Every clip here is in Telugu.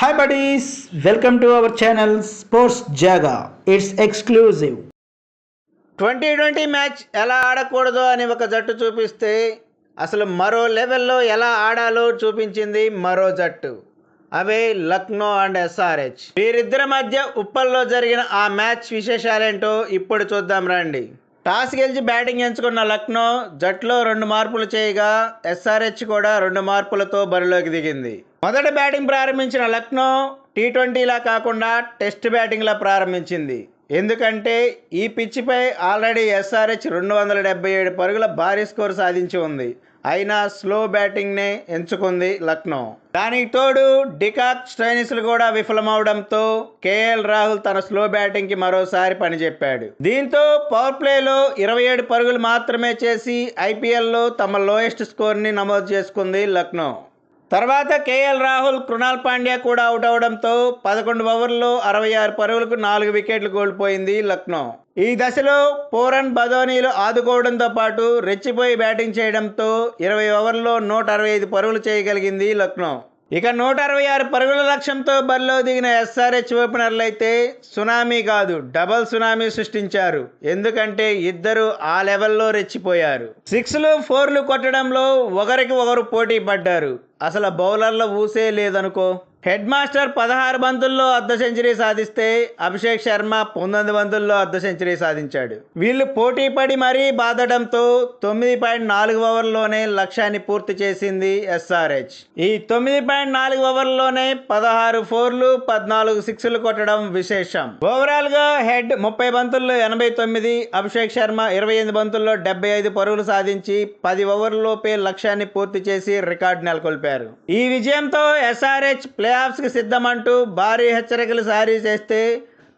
Hi buddies, welcome to our channel Sports Jaga. It's exclusive. 2020 match ఎలా ఆడకూడదో అని ఒక జట్టు చూపిస్తే అసలు మరో లెవెల్లో ఎలా ఆడాలో చూపించింది మరో జట్టు. అవే లక్నో అండ్ ఎస్ఆర్హెచ్. వీరిద్దరి మధ్య ఉప్పల్లో జరిగిన ఆ మ్యాచ్ విశేషాలేంటో ఇప్పుడు చూద్దాం రండి. టాస్ గెలిచి బ్యాటింగ్ ఎంచుకున్న లక్నో జట్టులో 2 మార్పులు చేయగా ఎస్ఆర్హెచ్ కూడా 2 మార్పులతో బరిలోకి దిగింది. మొదట బ్యాటింగ్ ప్రారంభించిన లక్నో టీ20లా కాకుండా టెస్ట్ బ్యాటింగ్లా ప్రారంభించింది. ఎందుకంటే ఈ పిచ్చిపై ఆల్రెడీ ఎస్ఆర్హెచ్ 277 పరుగుల భారీ స్కోర్ సాధించి ఉంది. అయినా స్లో బ్యాటింగ్నే ఎంచుకుంది లక్నో. దానికి తోడు డికాక్ స్టైనిస్లు కూడా విఫలమవడంతో కేఎల్ రాహుల్ తన స్లో బ్యాటింగ్కి మరోసారి పనిచెప్పాడు. దీంతో పవర్ ప్లేలో 27 పరుగులు మాత్రమే చేసి ఐపీఎల్లో తమ లోయెస్ట్ స్కోర్ని నమోదు చేసుకుంది లక్నో. తర్వాత కేఎల్ రాహుల్, కృణాల్ పాండ్యా కూడా అవుట్ అవడంతో 11 ఓవర్లలో 66 పరుగులకు 4 వికెట్లు కోల్పోయింది లక్నో. ఈ దశలో పోరన్ బదోనీలు ఆదుకోవడంతో పాటు రెచ్చిపోయి బ్యాటింగ్ చేయడంతో 20 ఓవర్లలో 165 పరుగులు చేయగలిగింది లక్నో. ఇక 166 పరుగుల లక్ష్యంతో బరిలో దిగిన ఎస్ఆర్హెచ్ ఓపెనర్లు అయితే సునామీ కాదు, డబల్ సునామీ సృష్టించారు. ఎందుకంటే ఇద్దరు ఆ లెవెల్లో రెచ్చిపోయారు. 6లు 4లు కొట్టడంలో ఒకరికి ఒకరు పోటీ పడ్డారు. అసలు బౌలర్ల ఊసే లేదనుకో. హెడ్ మాస్టర్ 16 బంతుల్లో అర్ధ సెంచరీ సాధిస్తే అభిషేక్ శర్మ 19 బంతుల్లో అర్ధ సెంచరీ సాధించాడు. వీళ్ళు పోటీ పడి మరీ బాదడంతో 9.4 ఓవర్లోనే లక్ష్యాన్ని పూర్తి చేసింది ఎస్ఆర్హెచ్. ఈ 9.4 ఓవర్లోనే 16 4లు 14 6లు కొట్టడం విశేషం. ఓవరాల్ గా హెడ్ 30 బంతుల్లో 89, అభిషేక్ శర్మ 28 బంతుల్లో 75 పరుగులు సాధించి 10 ఓవర్లలోపే లక్ష్యాన్ని పూర్తి చేసి రికార్డు నెలకొల్పారు. ఈ విజయంతో ఎస్ఆర్హెచ్ ప్లే ఆఫ్స్ కి సిద్ధమంటూ భారీ హెచ్చరికలు జారీ చేస్తే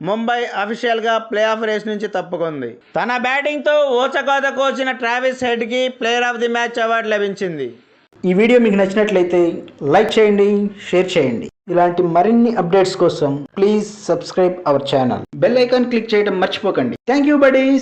ముంబై అఫీషియల్గా ప్లే ఆఫ్ రేస్ నుంచి తప్పుకుంది. తన బ్యాటింగ్తో ఊచకోత కోచిన ట్రావిస్ హెడ్కి player of the match award లభించింది. ఈ వీడియో మీకు నచ్చినట్లయితే లైక్ చేయండి, షేర్ చేయండి. ఇలాంటి మరిన్ని అప్డేట్స్ కోసం please subscribe our channel. Bell icon click చేయడం మర్చిపోకండి. Thank you buddies.